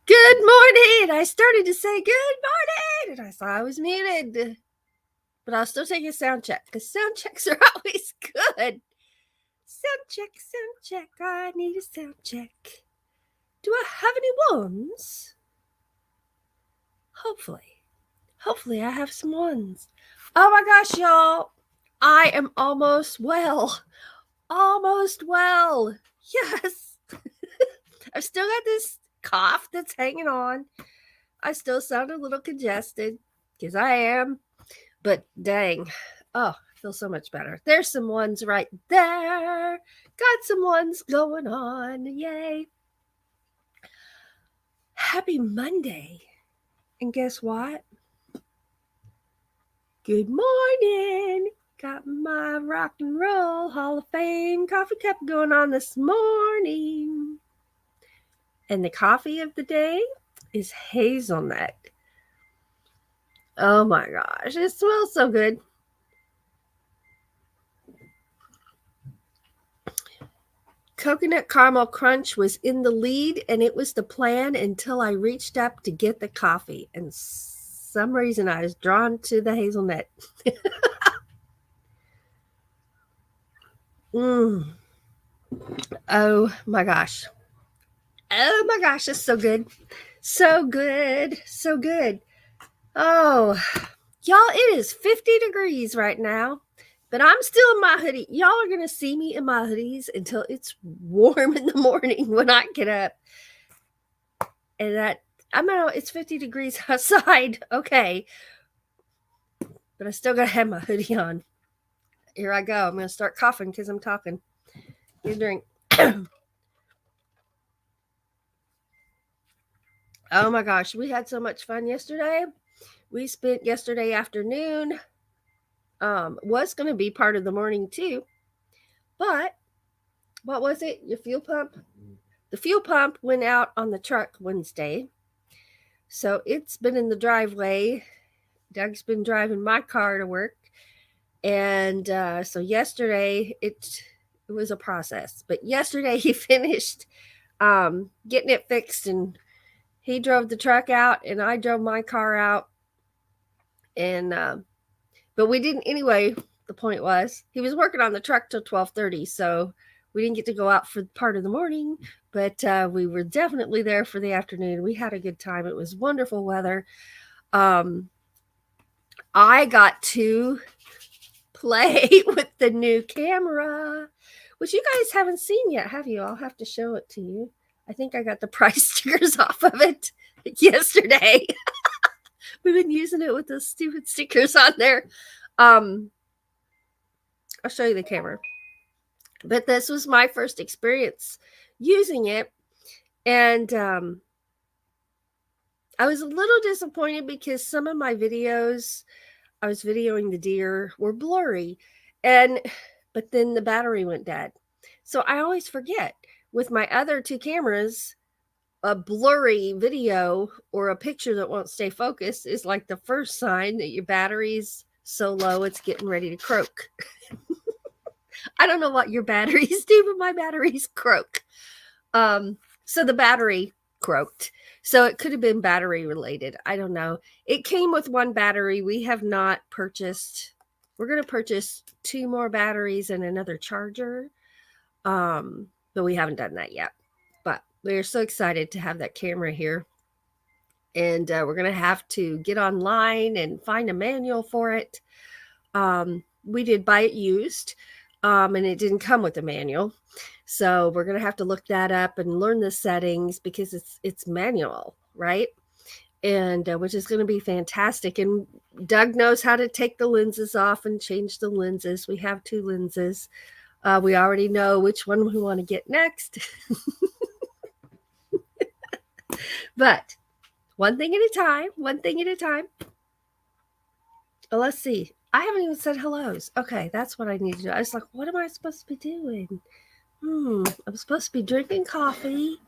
Good morning. I started to say good morning, and I saw I was muted. But I'll still take a sound check because sound checks are always good. Sound check, sound check. I need a sound check. Do I have any ones? Hopefully I have some ones. Oh my gosh, y'all. I am almost well. Almost well. Yes. I've still got this cough that's hanging on. I still sound a little congested because I am. But dang, oh, I feel so much better. There's some ones right there. Got some ones going on. Yay. Happy Monday. And guess what? Good morning. Got my rock and roll Hall of Fame coffee cup going on this morning. And the coffee of the day is hazelnut. Oh my gosh, it smells so good. Coconut caramel crunch was in the lead, and it was the plan until I reached up to get the coffee. And some reason I was drawn to the hazelnut. Oh my gosh. Oh my gosh, it's so good. So good. So good. Oh, y'all, it is 50 degrees right now, but I'm still in my hoodie. Y'all are going to see me in my hoodies until it's warm in the morning when I get up. And that, I know it's 50 degrees outside. Okay. But I still got to have my hoodie on. Here I go. I'm going to start coughing because I'm talking. Get a drink. Oh my gosh. We had so much fun yesterday. We spent yesterday afternoon. Was going to be part of the morning too. But what was it? Your fuel pump? The fuel pump went out on the truck Wednesday. So it's been in the driveway. Doug's been driving my car to work. And so yesterday it was a process. But yesterday he finished getting it fixed, and he drove the truck out and I drove my car out. And but we didn't anyway. The point was he was working on the truck till 12:30, so we didn't get to go out for part of the morning, but we were definitely there for the afternoon. We had a good time. It was wonderful weather. I got to play with the new camera, which you guys haven't seen yet, have you? I'll have to show it to you. I think I got the price stickers off of it yesterday. We've been using it with those stupid stickers on there. I'll show you the camera. But this was my first experience using it. And I was a little disappointed because some of my videos, I was videoing the deer, were blurry. But then the battery went dead. So I always forget with my other two cameras, a blurry video or a picture that won't stay focused is like the first sign that your battery's so low it's getting ready to croak. I don't know what your batteries do, but my batteries croak. So the battery croaked. So it could have been battery related. I don't know. It came with one battery. We have not purchased. We're going to purchase 2 more batteries and another charger. But we haven't done that yet. But we're so excited to have that camera here. And we're going to have to get online and find a manual for it. We did buy it used, and it didn't come with a manual. So we're going to have to look that up and learn the settings because it's manual, right? And which is going to be fantastic. And Doug knows how to take the lenses off and change the lenses. We have 2 lenses. We already know which one we want to get next. But one thing at a time. Oh, let's see. I haven't even said hellos. Okay, that's what I need to do. I was like, what am I supposed to be doing? I'm supposed to be drinking coffee.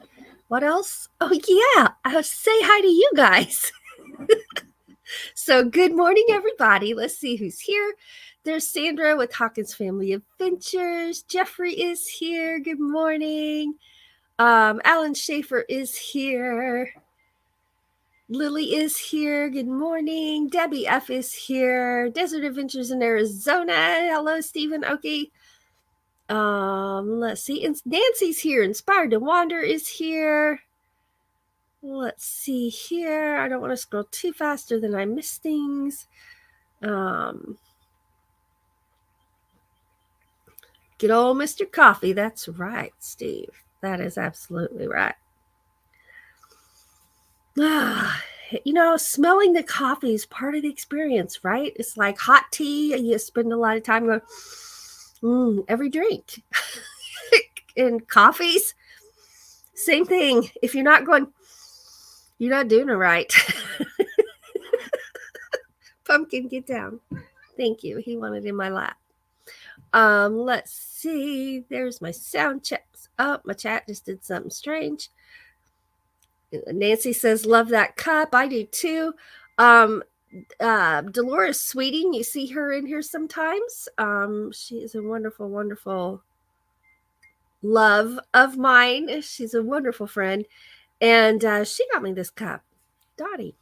What else? Oh, yeah. I'll say hi to you guys. So good morning, everybody. Let's see who's here. There's Sandra with Hawkins Family Adventures. Jeffrey is here. Good morning. Alan Schaefer is here. Lily is here. Good morning. Debbie F is here. Desert Adventures in Arizona. Hello, Stephen. Okay. Let's see. Nancy's here. Inspired to Wander is here. Let's see here. I don't want to scroll too faster than I miss things. Good old Mr. Coffee. That's right, Steve. That is absolutely right. Smelling the coffee is part of the experience, right? It's like hot tea. You spend a lot of time going, every drink. And coffees, same thing. If you're not going, you're not doing it right. Pumpkin, get down. Thank you. He wanted in my lap. Let's see. There's my sound checks. Oh, my chat just did something strange. Nancy says, love that cup. I do too. Dolores Sweeting, you see her in here sometimes. She is a wonderful, wonderful love of mine. She's a wonderful friend. And she got me this cup. Dottie.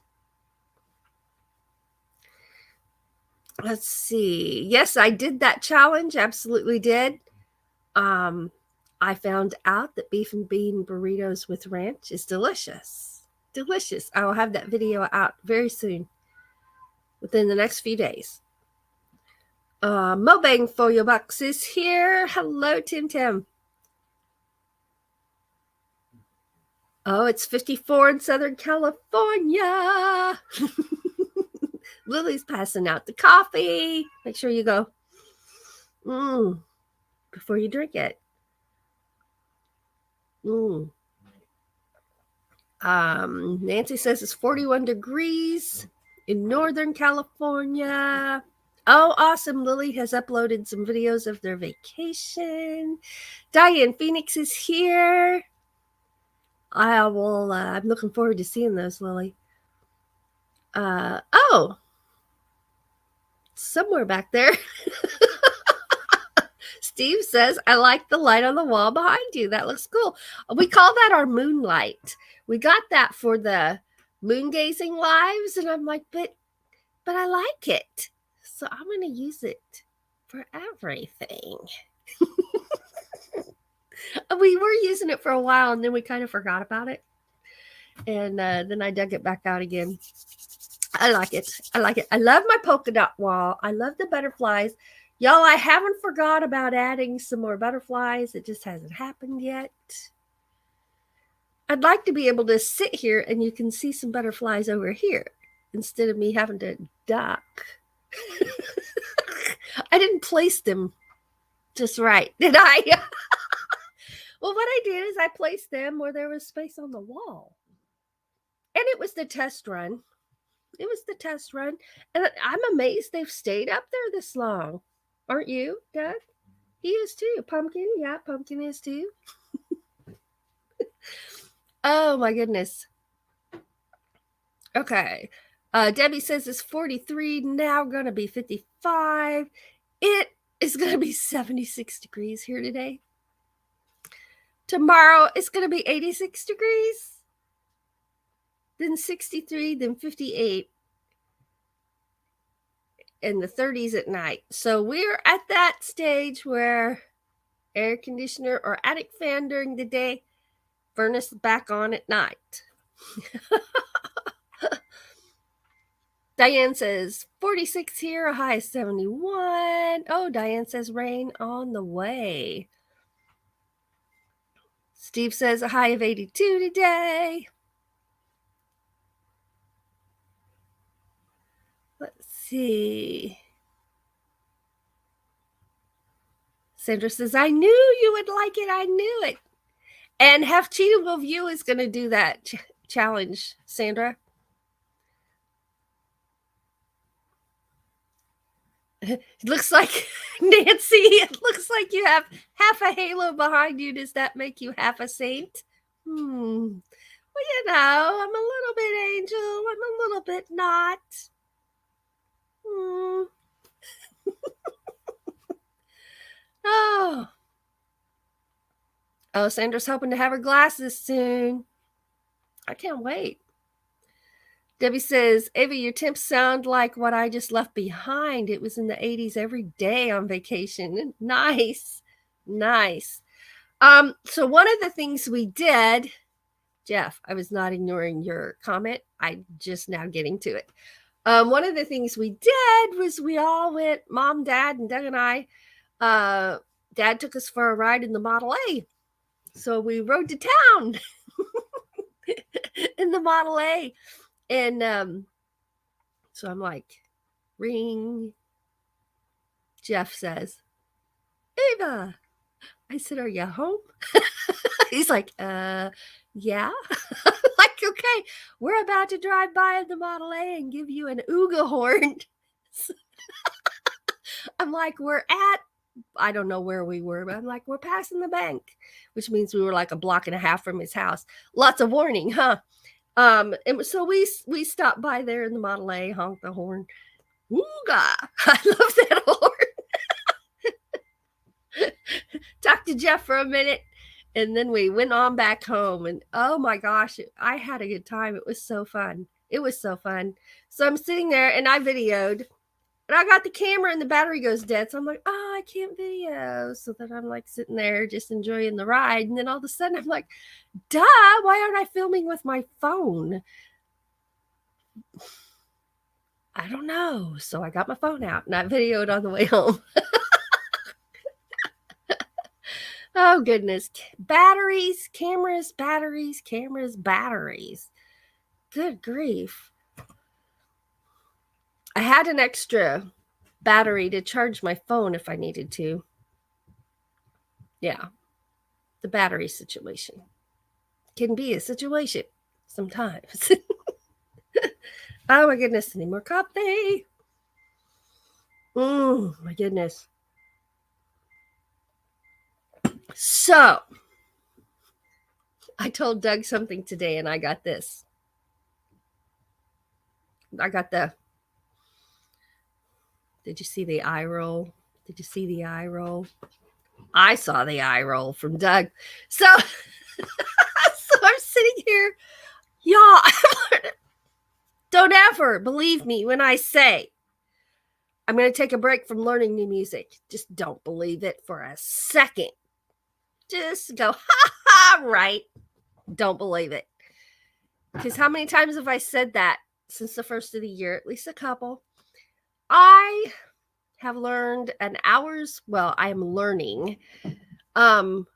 Let's see. Yes, I did that challenge. Absolutely did. I found out that beef and bean burritos with ranch is delicious. Delicious. I will have that video out very soon, within the next few days. Mobang Folio Box is here. Hello, Tim Tim. Oh, it's 54 in Southern California. Lily's passing out the coffee. Make sure you go before you drink it. Nancy says it's 41 degrees in Northern California. Oh, awesome. Lily has uploaded some videos of their vacation. Diane Phoenix is here. I'm looking forward to seeing those, Lily. Somewhere back there. Steve says, I like the light on the wall behind you. That looks cool. We call that our moonlight. We got that for the moon gazing lives. And I'm like, but I like it. So I'm going to use it for everything. We were using it for a while and then we kind of forgot about it. And then I dug it back out again. I like it. I like it. I love my polka dot wall. I love the butterflies. Y'all, I haven't forgot about adding some more butterflies. It just hasn't happened yet. I'd like to be able to sit here and you can see some butterflies over here instead of me having to duck. I didn't place them just right, did I? Well, what I did is I placed them where there was space on the wall. And it was the test run. It was the test run. And I'm amazed they've stayed up there this long. Aren't you, Doug? He is too. Pumpkin. Yeah, Pumpkin is too. Oh, my goodness. Okay. Debbie says it's 43, now going to be 55. It is going to be 76 degrees here today. Tomorrow it's going to be 86 degrees. Then 63, then 58. In the 30s at night. So we're at that stage where air conditioner or attic fan during the day, furnace back on at night. Diane says 46 here, a high of 71. Oh, Diane says rain on the way. Steve says a high of 82 today. Let's see. Sandra says, I knew you would like it. I knew it. And Half Cheatable View is going to do that challenge, Sandra. It looks like, Nancy, it looks like you have half a halo behind you. Does that make you half a saint? Well, you know, I'm a little bit angel. I'm a little bit not. Oh, Sandra's hoping to have her glasses soon. I can't wait. Debbie says, Ava, your tips sound like what I just left behind. It was in the 80s every day on vacation. Nice. Nice. So one of the things we did, Jeff, I was not ignoring your comment. I'm just now getting to it. One of the things we did was we all went, Mom, Dad, and Doug and I. Dad took us for a ride in the Model A. So we rode to town in the Model A. And so I'm like, ring. Jeff says, Ava. I said, are you home? He's like, yeah. Like, okay, we're about to drive by the Model A and give you an ooga horn. I'm like, we're at, I don't know where we were, but I'm like, we're passing the bank, which means we were like a block and a half from his house. Lots of warning, huh? And so we stopped by there in the Model A, honked the horn. Ooga. I love that horn. Talked to Jeff for a minute, and then we went on back home. And oh my gosh, I had a good time. It was so fun. It was so fun. So I'm sitting there and I videoed, and I got the camera and the battery goes dead. So I'm like, oh, I can't video. So then I'm like sitting there just enjoying the ride. And then all of a sudden I'm like, duh, why aren't I filming with my phone? I don't know. So I got my phone out and I videoed on the way home. Oh, goodness. Batteries, cameras, batteries, cameras, batteries. Good grief. I had an extra battery to charge my phone if I needed to. Yeah. The battery situation can be a situation sometimes. Oh, my goodness. Any more coffee? My goodness. So, I told Doug something today and I got this. I got did you see the eye roll? Did you see the eye roll? I saw the eye roll from Doug. So, so I'm sitting here. Y'all, don't ever believe me when I say I'm going to take a break from learning new music. Just don't believe it for a second. Just go, ha ha, right. Don't believe it. Because how many times have I said that since the first of the year? At least a couple. I have learned I am learning an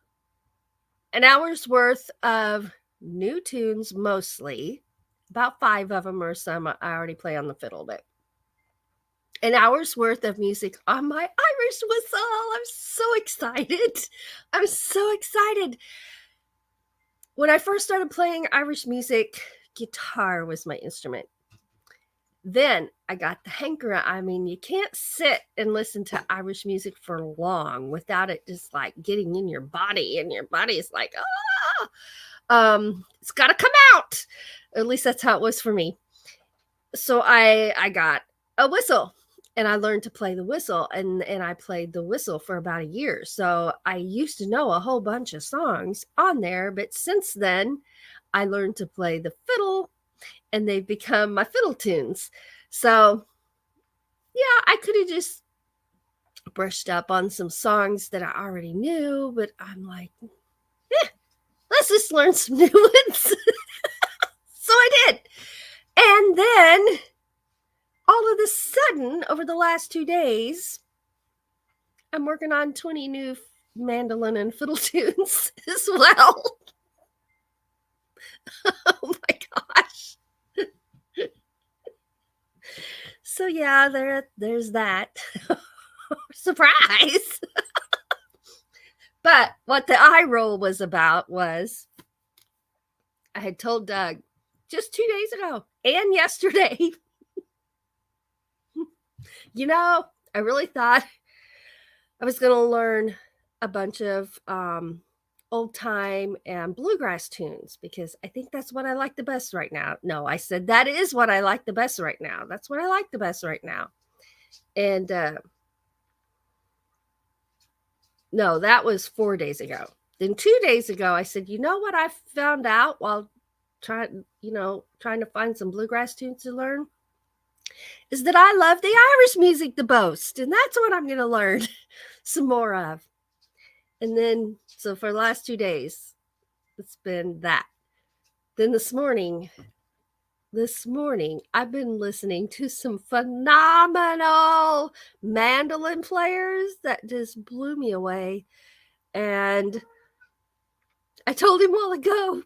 hour's worth of new tunes, mostly. About 5 of them or some I already play on the fiddle, but an hour's worth of music on my Irish whistle. I'm so excited. I'm so excited. When I first started playing Irish music, guitar was my instrument. Then I got the hankering. I mean, you can't sit and listen to Irish music for long without it just like getting in your body, and your body is like, it's got to come out. At least that's how it was for me. So I got a whistle, and I learned to play the whistle, and I played the whistle for about a year. So I used to know a whole bunch of songs on there, but since then I learned to play the fiddle, and they've become my fiddle tunes. So yeah, I could have just brushed up on some songs that I already knew, but I'm like, let's just learn some new ones. So I did. And then all of a sudden, over the last 2 days, I'm working on 20 new mandolin and fiddle tunes as well. Oh my gosh. So yeah, there's that. Surprise. But what the eye roll was about was I had told Doug just 2 days ago and yesterday, I really thought I was going to learn a bunch of old time and bluegrass tunes because I think that's what I like the best right now. No, I said that is what I like the best right now. That's what I like the best right now. And no, that was 4 days ago. Then 2 days ago, I said, you know what I found out while trying to find some bluegrass tunes to learn, is that I love the Irish music the most. And that's what I'm going to learn some more of. And then, so for the last 2 days, it's been that. Then this morning, I've been listening to some phenomenal mandolin players that just blew me away. And I told him a while ago,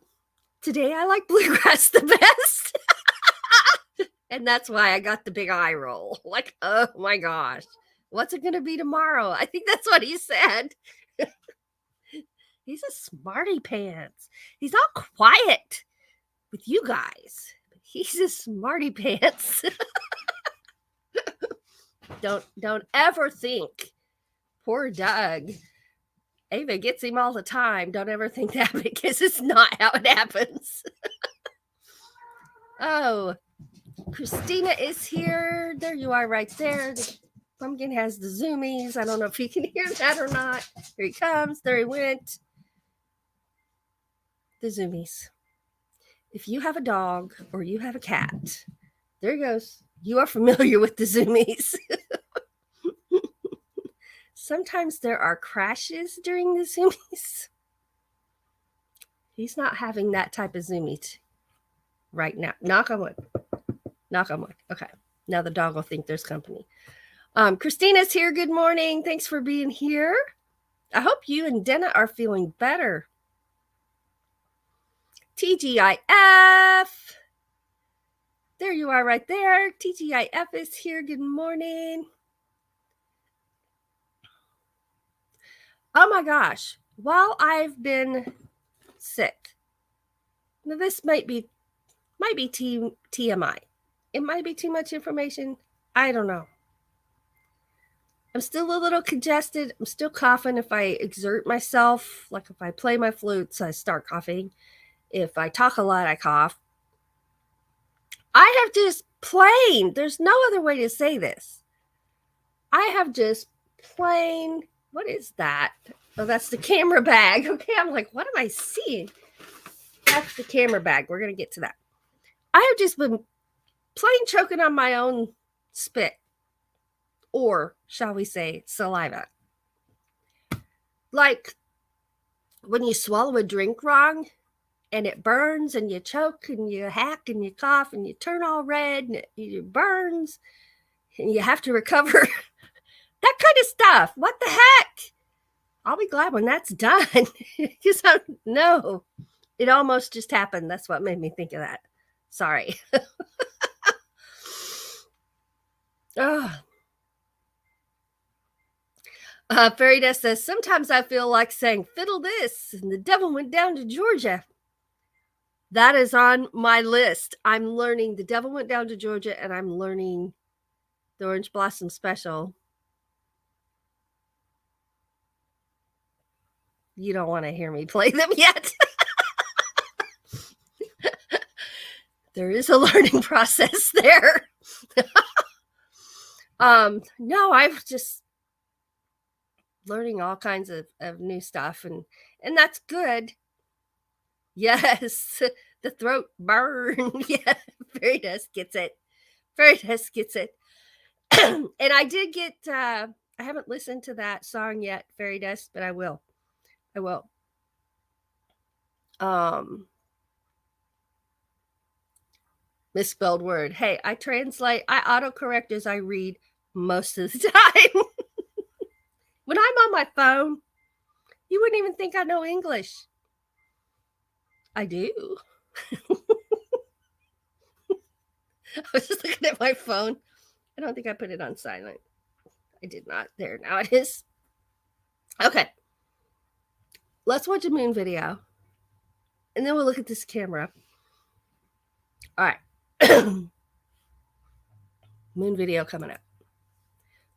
today I like bluegrass the best. And that's why I got the big eye roll. Like, oh my gosh, what's it going to be tomorrow? I think that's what he said. He's a smarty pants. He's all quiet with you guys. He's a smarty pants. Don't ever think, poor Doug. Ava gets him all the time. Don't ever think that, because it's not how it happens. Oh, Christina is here. There you are right there. The pumpkin has the zoomies. I don't know if you can hear that or not. Here he comes. There he went. The zoomies. If you have a dog or you have a cat, there he goes. You are familiar with the zoomies. Sometimes there are crashes during the zoomies. He's not having that type of zoomie right now. Knock on wood. Knock on wood. Okay. Now the dog will think there's company. Christina's here. Good morning. Thanks for being here. I hope you and Denna are feeling better. TGIF. There you are right there. TGIF is here. Good morning. Oh my gosh. While I've been sick, now this might be TMI. It might be too much information. I don't know. I'm still a little congested. I'm still coughing. If I exert myself, like if I play my flutes, I start coughing. If I talk a lot, I cough. I have just plain, there's no other way to say this. I have just plain, what is that? Oh, that's the camera bag. Okay, I'm like, what am I seeing? That's the camera bag. We're going to get to that. I have just been plain choking on my own spit, or shall we say saliva. Like when you swallow a drink wrong and it burns and you choke and you hack and you cough and you turn all red and it burns and you have to recover. That kind of stuff. What the heck? I'll be glad when that's done. Because no, it almost just happened. That's what made me think of that. Sorry. Oh. Fairy Dust says, sometimes I feel like saying fiddle this and the devil went down to Georgia. That is on my list. I'm learning The Devil Went Down to Georgia, and I'm learning the Orange Blossom Special. You don't want to hear me play them yet. There is a learning process there. No, I'm just learning all kinds of new stuff, and that's good. Yes, the throat burn. Yeah, Fairy Dust gets it. Fairy Dust gets it. And I did get, I haven't listened to that song yet, Fairy Dust, but I will. Misspelled word. Hey, I autocorrect as I read most of the time. When I'm on my phone, you wouldn't even think I know English. I do. I was just looking at my phone. I don't think I put it on silent. I did not. There, now it is. Okay. Let's watch a moon video. And then we'll look at this camera. All right. Moon video coming up.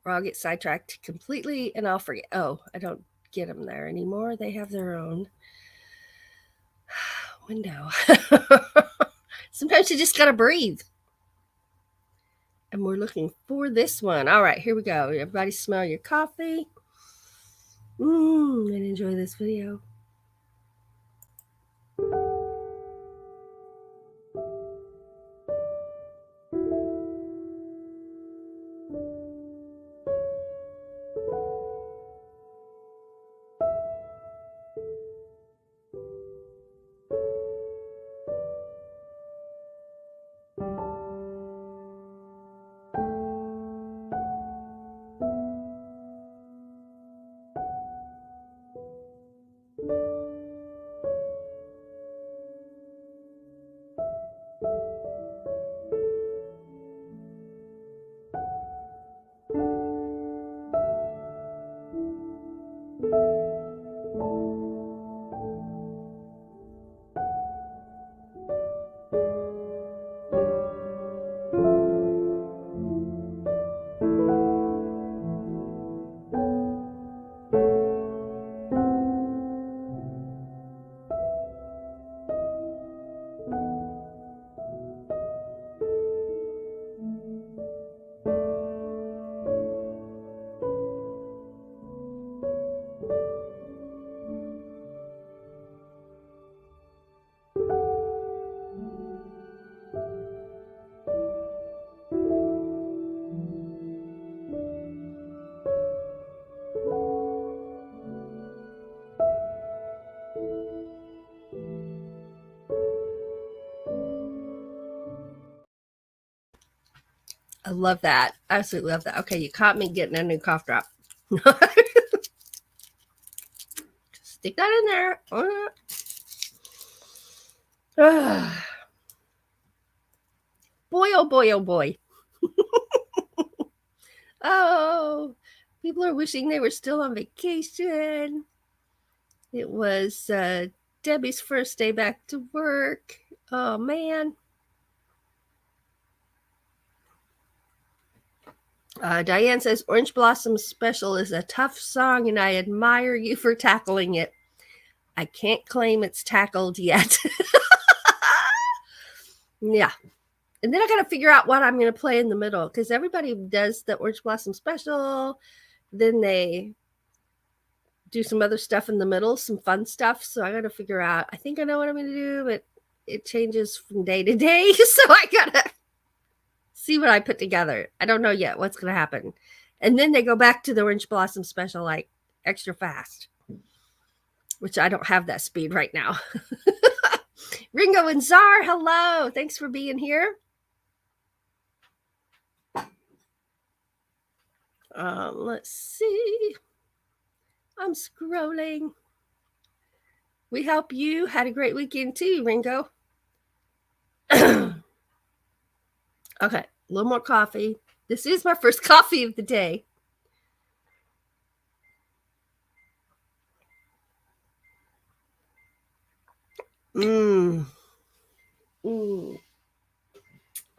Or I'll get sidetracked completely and I'll forget. Oh, I don't get them there anymore. They have their own window. Sometimes you just got to breathe. And we're looking for this one. All right, here we go. Everybody smell your coffee. And enjoy this video. I love that. Absolutely love that. Okay, you caught me getting a new cough drop. Stick that in there. Boy, oh boy, oh boy. Oh, people are wishing they were still on vacation. It was Debbie's first day back to work. Oh, man. Diane says, Orange Blossom Special is a tough song, and I admire you for tackling it. I can't claim it's tackled yet. Yeah. And then I got to figure out what I'm going to play in the middle, because everybody does the Orange Blossom Special. Then they do some other stuff in the middle, some fun stuff. So I got to figure out. I think I know what I'm going to do, but it changes from day to day. So I got to see what I put together. I don't know yet what's going to happen. And then they go back to the Orange Blossom Special like extra fast, which I don't have that speed right now. Ringo and Czar, hello. Thanks for being here. Let's see. I'm scrolling. We hope you had a great weekend too, Ringo. Okay, a little more coffee. This is my first coffee of the day.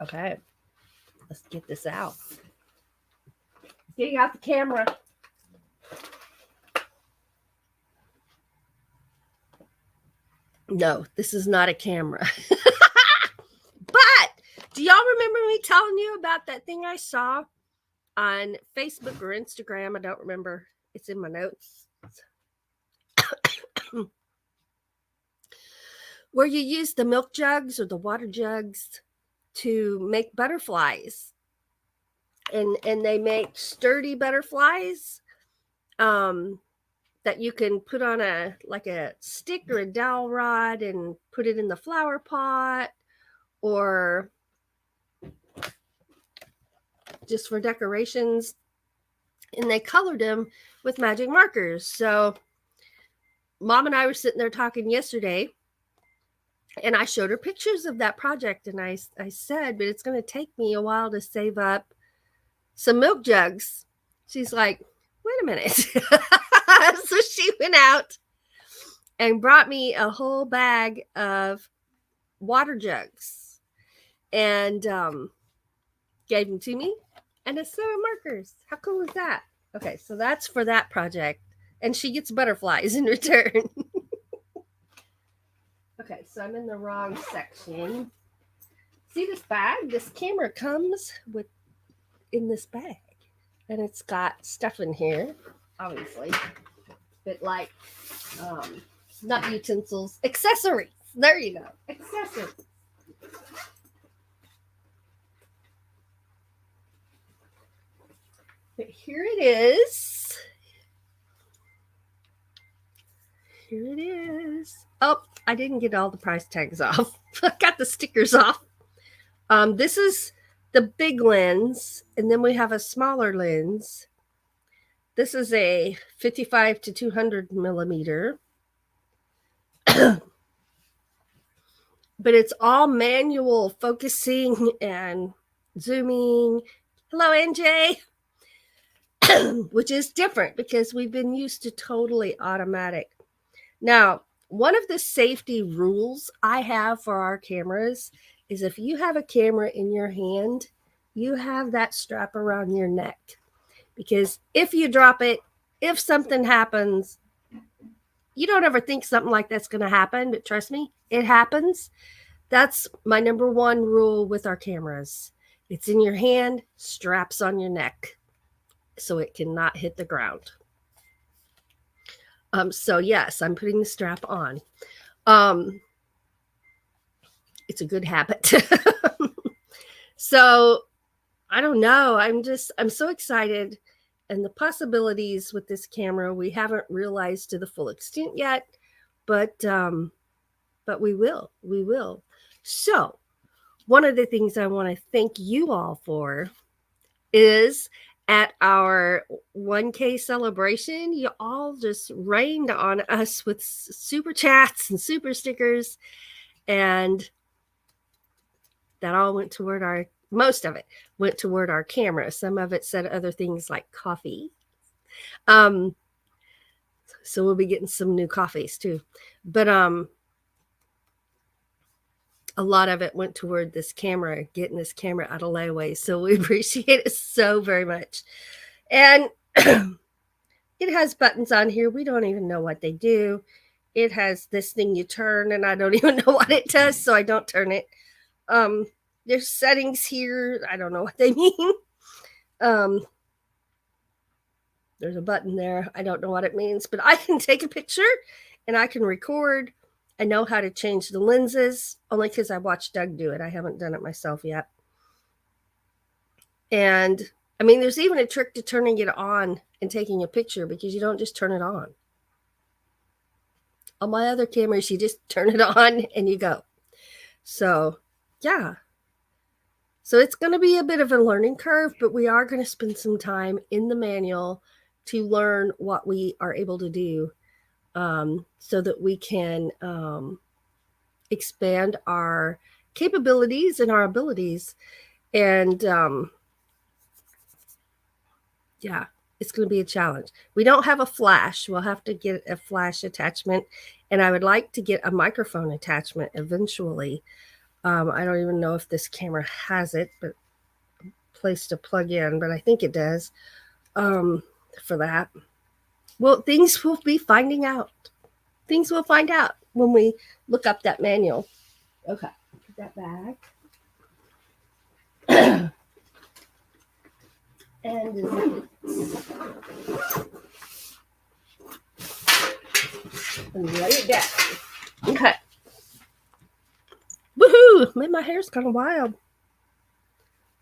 Okay, let's get this out. Getting out the camera. No, this is not a camera. But do y'all remember me telling you about that thing I saw on Facebook or Instagram? I don't remember. It's in my notes. Where you use the milk jugs or the water jugs to make butterflies. And they make sturdy butterflies that you can put on a stick or a dowel rod and put it in the flower pot, or just for decorations. And they colored them with magic markers. So Mom and I were sitting there talking yesterday, and I showed her pictures of that project, and I said, but it's going to take me a while to save up some milk jugs. She's like, wait a minute. So she went out and brought me a whole bag of water jugs and gave them to me, and a set of markers. How cool is that? Okay, so that's for that project, and she gets butterflies in return. Okay, so I'm in the wrong section. See this bag? This camera comes in this bag, and it's got stuff in here, obviously, but like not utensils, accessories. There you go, accessories. But here it is. Here it is. Oh, I didn't get all the price tags off. I got the stickers off. This is the big lens, and then we have a smaller lens. This is a 55 to 200 millimeter. But it's all manual focusing and zooming. Hello, NJ. Which is different because we've been used to totally automatic. Now, one of the safety rules I have for our cameras is if you have a camera in your hand, you have that strap around your neck. Because if you drop it, if something happens, you don't ever think something like that's going to happen, but trust me, it happens. That's my number one rule with our cameras. It's in your hand, straps on your neck, so it cannot hit the ground. So yes, I'm putting the strap on. It's a good habit. So I don't know. I'm so excited, and the possibilities with this camera we haven't realized to the full extent yet, but we will. So one of the things I want to thank you all for is at our 1K celebration, you all just rained on us with super chats and super stickers. And that all went toward most of it went toward our camera. Some of it said other things like coffee. So we'll be getting some new coffees too. But a lot of it went toward this camera, getting this camera out of layaway. So we appreciate it so very much. And it has buttons on here. We don't even know what they do. It has this thing you turn, and I don't even know what it does, so I don't turn it. There's settings here. I don't know what they mean. There's a button there. I don't know what it means, but I can take a picture and I can record. I know how to change the lenses, only because I watched Doug do it. I haven't done it myself yet. And I mean, there's even a trick to turning it on and taking a picture, because you don't just turn it on. On my other cameras, you just turn it on and you go. So, yeah. So it's going to be a bit of a learning curve, but we are going to spend some time in the manual to learn what we are able to do, so that we can expand our capabilities and our abilities. And yeah, it's going to be a challenge. We don't have a flash. We'll have to get a flash attachment. And I would like to get a microphone attachment eventually. I don't even know if this camera has it, but place to plug in, but I think it does. For that. Well, things we'll be finding out. Things we'll find out when we look up that manual. Okay, put that back. And let it down. Okay. Woohoo! Man, my hair's kind of wild.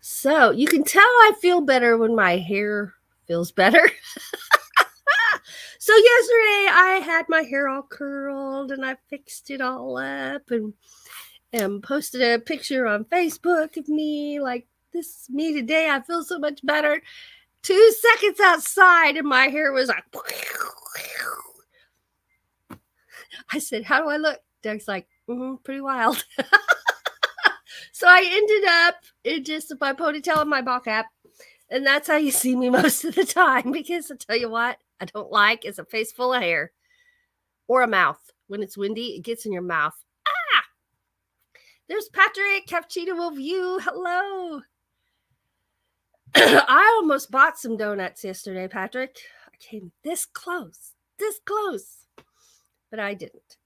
So you can tell I feel better when my hair feels better. So yesterday I had my hair all curled and I fixed it all up and posted a picture on Facebook of me like, this is me today. I feel so much better. 2 seconds outside and my hair was like, I said, how do I look? Doug's like, pretty wild. So I ended up in just my ponytail and my ball cap. And that's how you see me most of the time, because I tell you what I don't like is a face full of hair or a mouth. When it's windy, it gets in your mouth. Ah! There's Patrick. Cappuccino will view. Hello. I almost bought some donuts yesterday, Patrick. I came this close, but I didn't.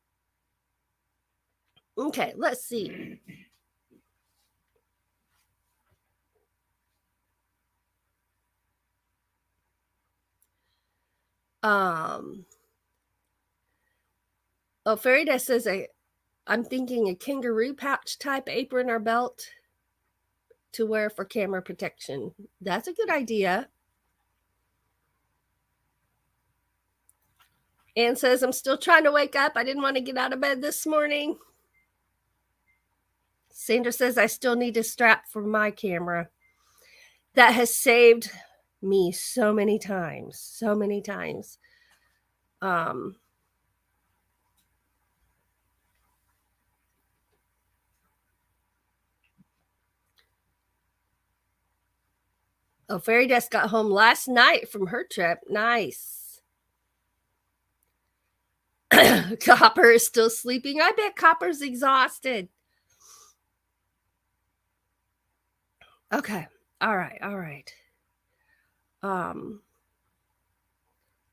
Okay, let's see. Farida says I'm thinking a kangaroo pouch type apron or belt to wear for camera protection. That's a good idea. Anne says, I'm still trying to wake up. I didn't want to get out of bed this morning. Sandra says, I still need a strap for my camera. That has saved me so many times. Fairy Dust got home last night from her trip. Nice. Copper is still sleeping. I bet Copper's exhausted. Okay. All right.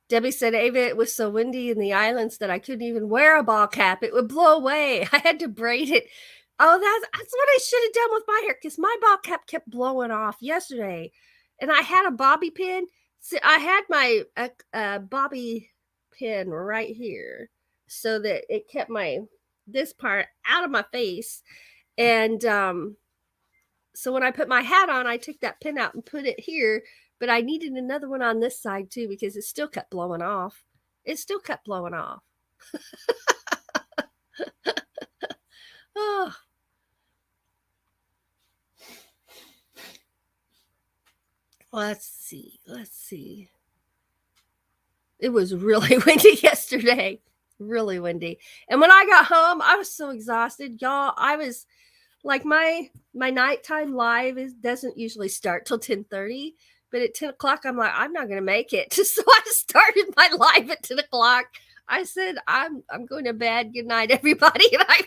Debbie said, Ava, it was so windy in the islands that I couldn't even wear a ball cap. It would blow away. I had to braid it. Oh, that's what I should have done with my hair, because my ball cap kept blowing off yesterday. And I had a bobby pin. So I had my bobby pin right here so that it kept this part out of my face. And so when I put my hat on, I took that pin out and put it here. But I needed another one on this side too, because it still kept blowing off. Oh. Let's see. It was really windy yesterday. Really windy. And when I got home, I was so exhausted, y'all. I was like my nighttime live doesn't usually start till 10:30, but at 10 o'clock I'm like, I'm not gonna make it. So I started my live at 10 o'clock. I said, I'm going to bed. Good night, everybody. And I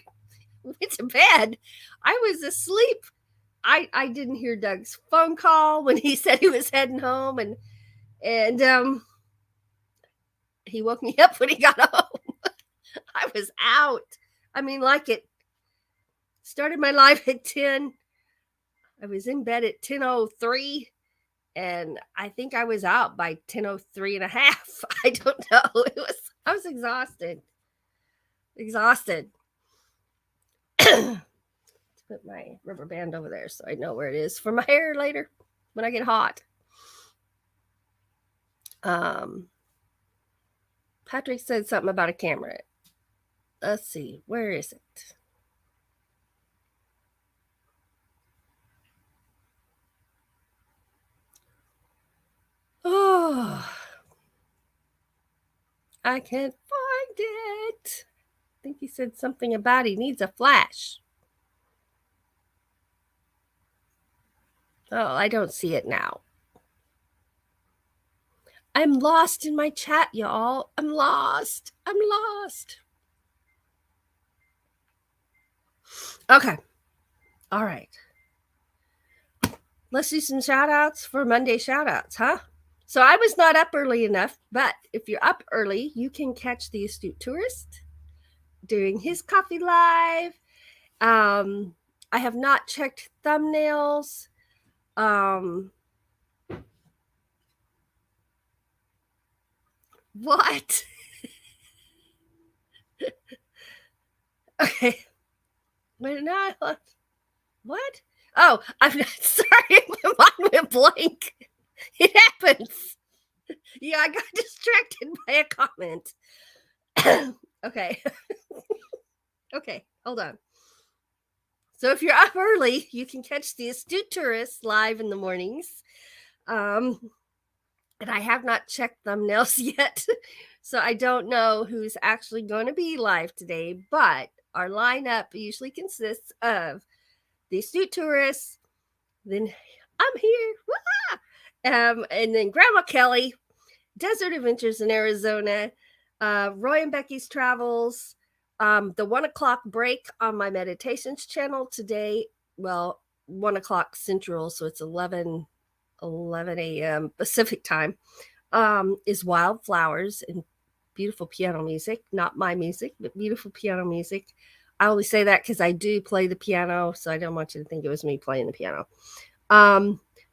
went to bed. I was asleep. I didn't hear Doug's phone call when he said he was heading home, and he woke me up when he got home. I was out. I mean, like it started my live at 10. I was in bed at 10:03, and I think I was out by 10:03 and a half. I don't know. I was exhausted. Let's put my rubber band over there so I know where it is for my hair later when I get hot. Patrick said something about a camera. Let's see. Where is it? Oh, I can't find it. I think he said something about he needs a flash. Oh, I don't see it now. I'm lost in my chat, y'all. I'm lost. Okay. All right. Let's do some shout outs for Monday shout outs, huh? So I was not up early enough, but if you're up early, you can catch the Astute Tourist doing his coffee live. I have not checked thumbnails. What? Okay. Wait, no. What? Oh, I'm sorry. My mind went blank. It happens. Yeah, I got distracted by a comment. Okay. Okay, hold on. So if you're up early, you can catch the Astute Tourist live in the mornings. And I have not checked thumbnails yet, so I don't know who's actually going to be live today, but our lineup usually consists of the Astute Tourist, then I'm here, and then Grandma Kelly, Desert Adventures in Arizona, Roy and Becky's Travels, the 1 o'clock break on my meditations channel today. Well, 1 o'clock Central, so it's 11 a.m. Pacific time, is Wildflowers and beautiful piano music. Not my music, but beautiful piano music. I only say that because I do play the piano, so I don't want you to think it was me playing the piano.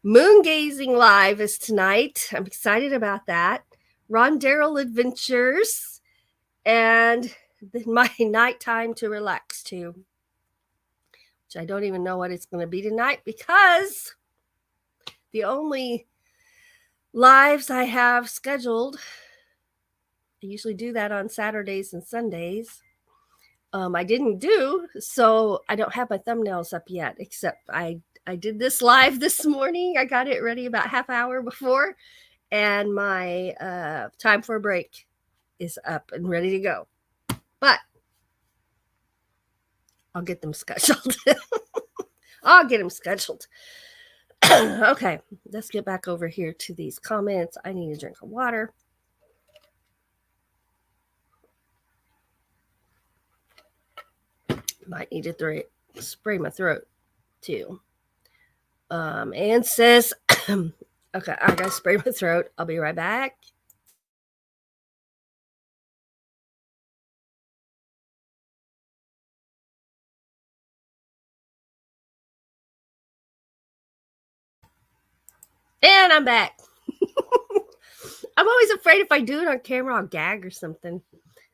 Moon Gazing Live is tonight. I'm excited about that. Ron Darrell Adventures, and then my nighttime to relax to, which I don't even know what it's going to be tonight because the only lives I have scheduled, I usually do that on Saturdays and Sundays. I didn't do, so I don't have my thumbnails up yet, except I did this live this morning. I got it ready about half hour before, and my time for a break is up and ready to go. But I'll get them scheduled. I'll get them scheduled. Okay, let's get back over here to these comments. I need a drink of water. Might need to spray my throat too. Anne says, okay, I gotta spray my throat. I'll be right back. And I'm back. I'm always afraid if I do it on camera, I'll gag or something.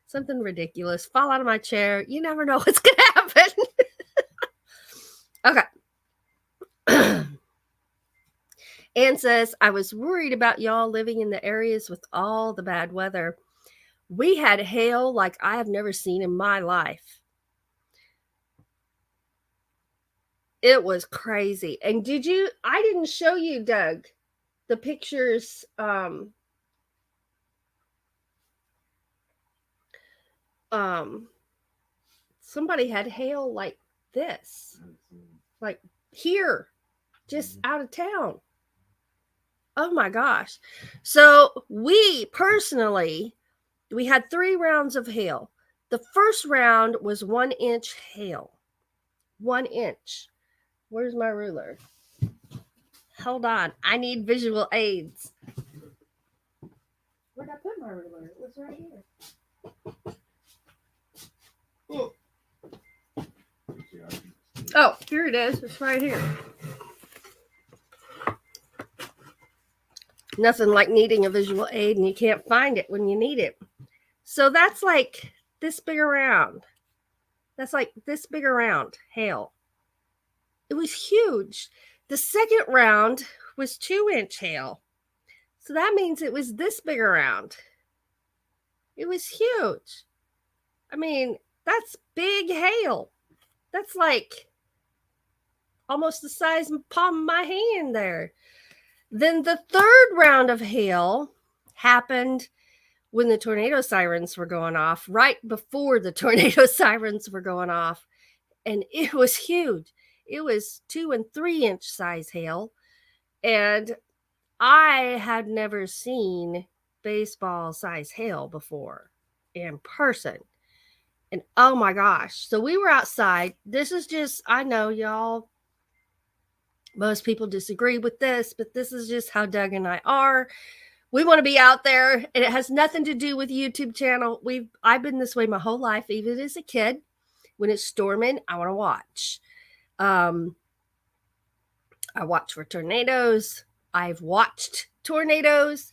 Something ridiculous. Fall out of my chair. You never know what's going to happen. Okay. Anne says, I was worried about y'all living in the areas with all the bad weather. We had hail like I have never seen in my life. It was crazy. And I didn't show you, Doug. the pictures, somebody had hail like this, like here, just out of town. Oh my gosh. So we personally, we had 3 rounds of hail. The first round was 1-inch hail. 1 inch. Where's my ruler? Hold on. I need visual aids. Where'd I put my ruler? It was right here. Oh, here it is. It's right here. Nothing like needing a visual aid and you can't find it when you need it. So that's like this big around. That's like this big around hail. It was huge. The second round was 2-inch hail. So that means it was this big around. It was huge. I mean, that's big hail. That's like almost the size of the palm of my hand there. Then the third round of hail happened when the tornado sirens were going off, right before the tornado sirens were going off. And it was huge. It was 2 and 3-inch size hail. And I had never seen baseball size hail before in person. And oh my gosh. So we were outside. This is just, I know y'all, most people disagree with this, but this is just how Doug and I are. We want to be out there, and it has nothing to do with YouTube channel. I've been this way my whole life, even as a kid. When it's storming, I want to watch. I watch for tornadoes. I've watched tornadoes.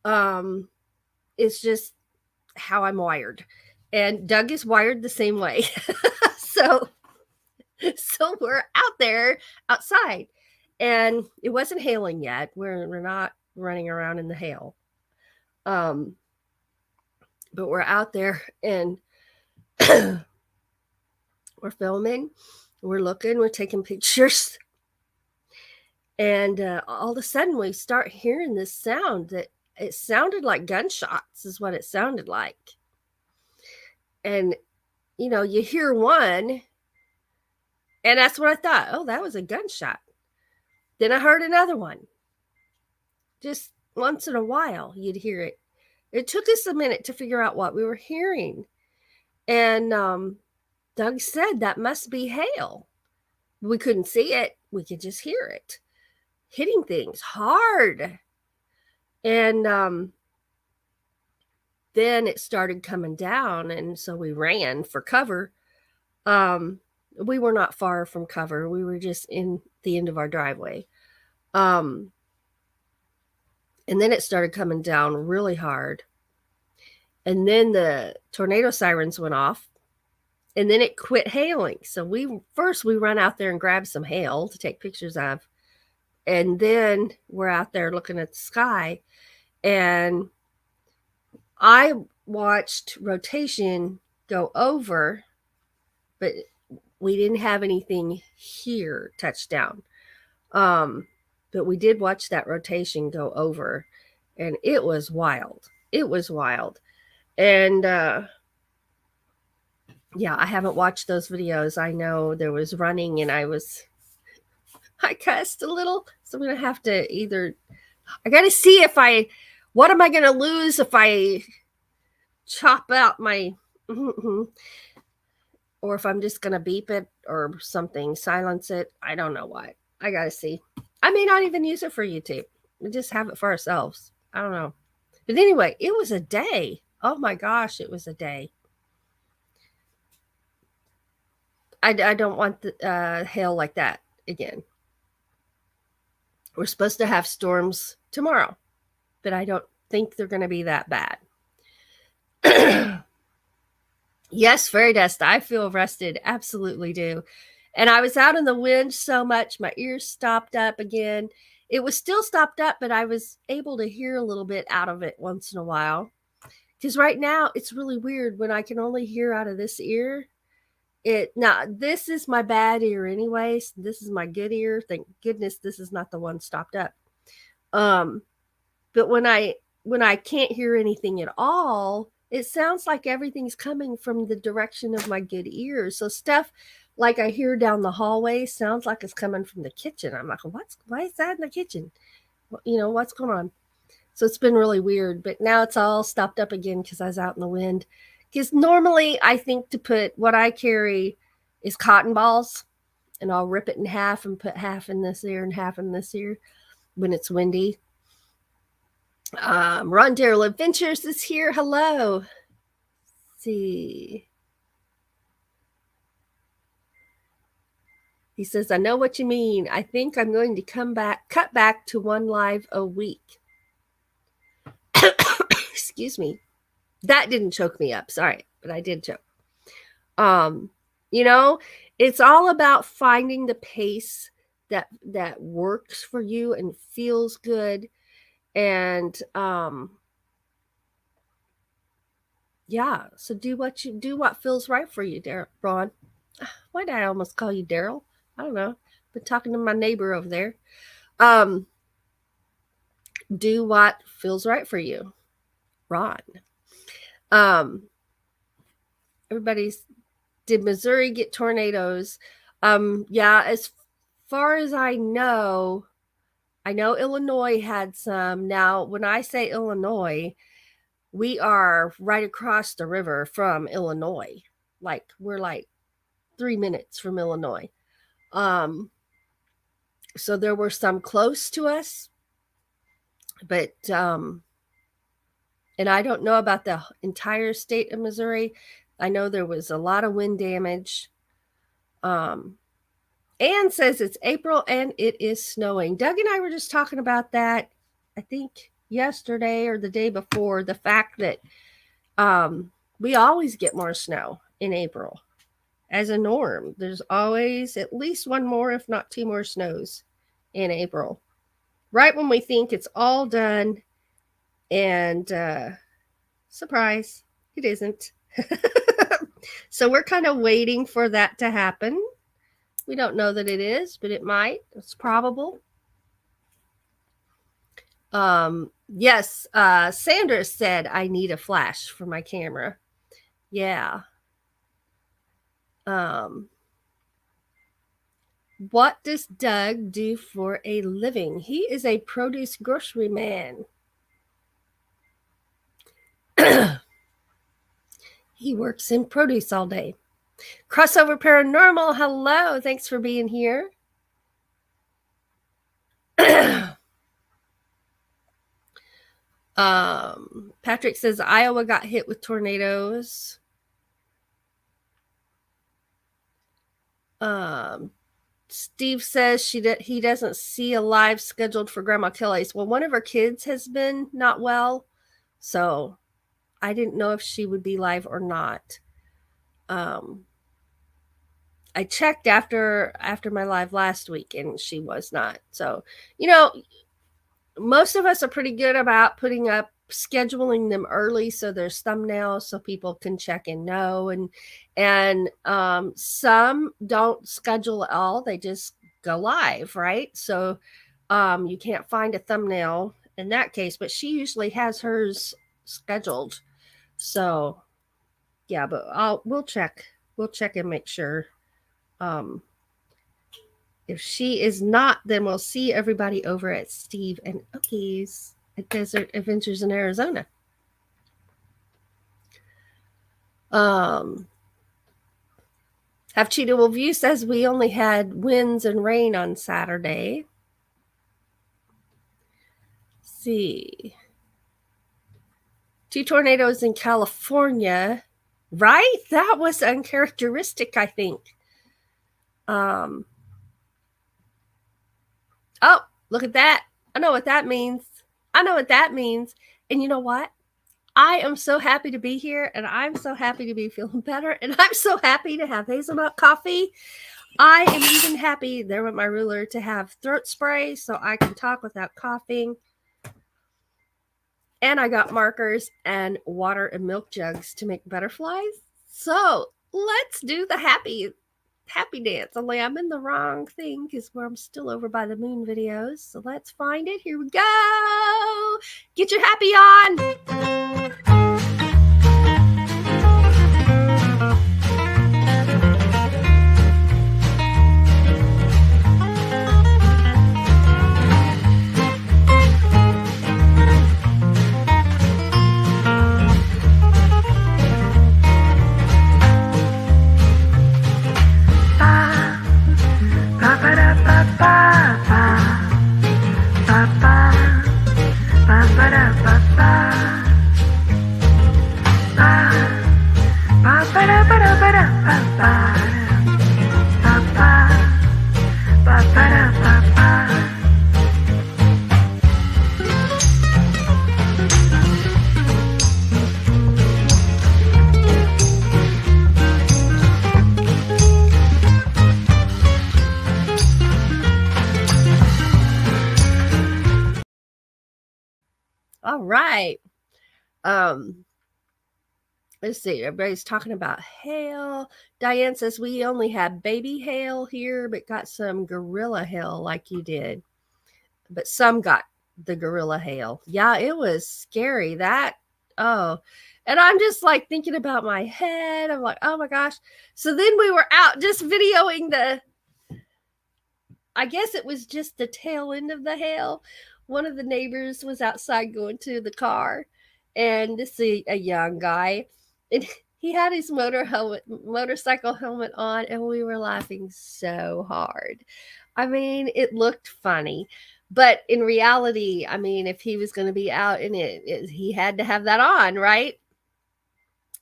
It's just how I'm wired. And Doug is wired the same way. so we're out there outside. And it wasn't hailing yet. We're not running around in the hail. But we're out there and we're filming. We're looking. We're taking pictures. And all of a sudden we start hearing this sound that it sounded like gunshots is what it sounded like. And, you know, you hear one and that's what I thought. Oh, that was a gunshot. Then I heard another one. Just once in a while you'd hear it. It took us a minute to figure out what we were hearing. And Doug said that must be hail. We couldn't see it. We could just hear it hitting things hard. And then it started coming down. And so we ran for cover. We were not far from cover. We were just in the end of our driveway. And then it started coming down really hard. And then the tornado sirens went off. And then it quit hailing. So we run out there and grab some hail to take pictures of. And then we're out there looking at the sky. And I watched rotation go over, but we didn't have anything here touch down. But we did watch that rotation go over. And it was wild. It was wild. And yeah, I haven't watched those videos. I know there was running and I cussed a little. So I'm going to have to I got to see what am I going to lose if I chop out my, or if I'm just going to beep it or something, silence it. I don't know what. I got to see. I may not even use it for YouTube. We just have it for ourselves. I don't know. But anyway, it was a day. Oh my gosh, it was a day. I don't want the hail like that again. We're supposed to have storms tomorrow, but I don't think they're going to be that bad. Yes, fairy dust. I feel rested. Absolutely do. And I was out in the wind so much, my ears stopped up again. It was still stopped up, but I was able to hear a little bit out of it once in a while. Because right now, it's really weird when I can only hear out of this ear. Now, this is my bad ear anyways. This is my good ear. Thank goodness this is not the one stopped up. But when I can't hear anything at all, it sounds like everything's coming from the direction of my good ears. So stuff like I hear down the hallway sounds like it's coming from the kitchen. I'm like, why is that in the kitchen? What's going on? So it's been really weird, but now it's all stopped up again because I was out in the wind. Because normally I think to put what I carry is cotton balls, and I'll rip it in half and put half in this ear and half in this ear when it's windy. Ron Daryl Adventures is here. Hello. Let's see. He says, I know what you mean. I think I'm going to cut back to one live a week. Excuse me. That didn't choke me up. Sorry, but I did choke. It's all about finding the pace that works for you and feels good. And so do what feels right for you, Ron. Why did I almost call you Daryl? I don't know. Been talking to my neighbor over there. Do what feels right for you, Ron. Did Missouri get tornadoes? As far as I know Illinois had some. Now, when I say Illinois, we are right across the river from Illinois. We're 3 minutes from Illinois. So there were some close to us, but and I don't know about the entire state of Missouri. I know there was a lot of wind damage. Anne says it's April and it is snowing. Doug and I were just talking about that, I think yesterday or the day before, the fact that we always get more snow in April as a norm. There's always at least one more, if not two more snows in April. Right when we think it's all done, and surprise, it isn't. So we're kind of waiting for that to happen. We don't know that it is, but it might. It's probable. Yes, Sandra said I need a flash for my camera. Yeah. What does Doug do for a living? He is a produce grocery man. He works in produce all day. Crossover Paranormal, hello. Thanks for being here. Patrick says Iowa got hit with tornadoes. Steve says he doesn't see a live scheduled for Grandma Kelly's. Well, one of her kids has been not well, so I didn't know if she would be live or not. I checked after my live last week, and she was not. So, most of us are pretty good about scheduling them early so there's thumbnails so people can check and know, and some don't schedule at all. They just go live, right? So you can't find a thumbnail in that case, but she usually has hers scheduled. So yeah, but we'll check and make sure. If she is not, then we'll see everybody over at Steve and Okies at Desert Adventures in Arizona. Have Cheetah View says we only had winds and rain on Saturday. Let's see. 2 tornadoes in California, right? That was uncharacteristic, I think. Oh, look at that. I know what that means. And you know what? I am so happy to be here, and I'm so happy to be feeling better, and I'm so happy to have hazelnut coffee. I am even happy, there with my ruler, to have throat spray so I can talk without coughing. And I got markers and water and milk jugs to make butterflies. So let's do the happy. happy dance. Only I'm in the wrong thing because I'm still over by the moon videos. So let's find it. Here we go. Get your happy on. All right. Let's see. Everybody's talking about hail. Diane says we only have baby hail here, but got some gorilla hail like you did. But some got the gorilla hail. Yeah, it was scary. Oh. And I'm just like thinking about my head. I'm like, oh my gosh. So then we were out just videoing I guess it was just the tail end of the hail. One of the neighbors was outside going to the car, and this is a young guy, and he had his motorcycle helmet on, and we were laughing so hard. I mean, it looked funny, but in reality, I mean, if he was going to be out in he had to have that on, right?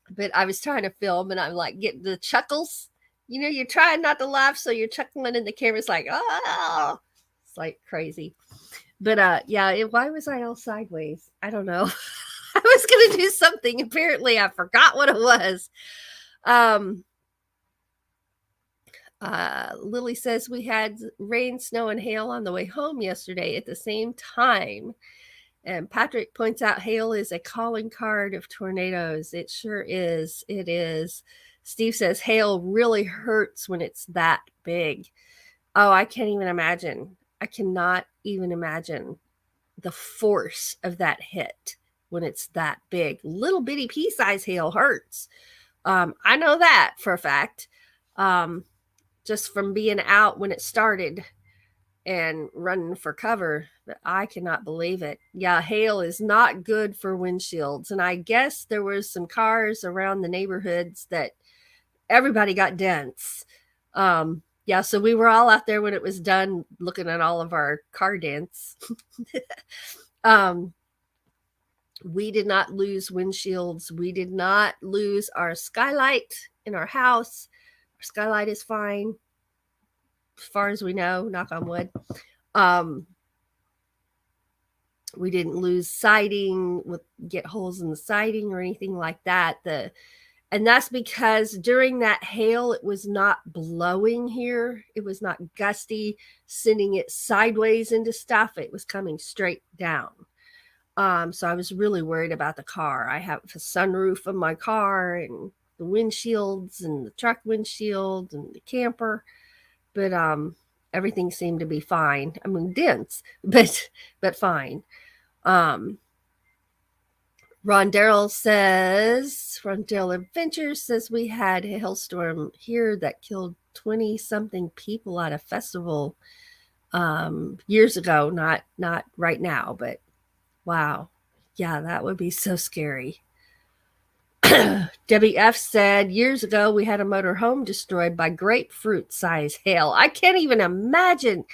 But I was trying to film, and I'm like getting the chuckles. You're trying not to laugh, so you're chuckling, and the camera's like, oh, it's like crazy. But yeah, why was I all sideways? I don't know. I was gonna do something. Apparently, I forgot what it was. Lily says we had rain, snow, and hail on the way home yesterday at the same time. And Patrick points out hail is a calling card of tornadoes. It sure is. It is. Steve says hail really hurts when it's that big. Oh, I can't even imagine. I cannot even imagine the force of that hit when it's that big. Little bitty pea-sized hail hurts. I know that for a fact. Just from being out when it started and running for cover. But I cannot believe it. Yeah, hail is not good for windshields. And I guess there was some cars around the neighborhoods that everybody got dents. Yeah, so we were all out there when it was done looking at all of our car dents. We did not lose windshields. We did not lose our skylight in our house. Our skylight is fine as far as we know, knock on wood. We didn't lose siding, get holes in the siding or anything like that. And that's because during that hail, it was not blowing here. It was not gusty, sending it sideways into stuff. It was coming straight down. So I was really worried about the car. I have a sunroof on my car and the windshields and the truck windshield and the camper. But everything seemed to be fine. I mean, dense, but fine. Ron Darrell Adventures says we had a hailstorm here that killed 20-something people at a festival years ago. Not right now, but wow. Yeah, that would be so scary. Debbie F said years ago we had a motor home destroyed by grapefruit size hail. I can't even imagine.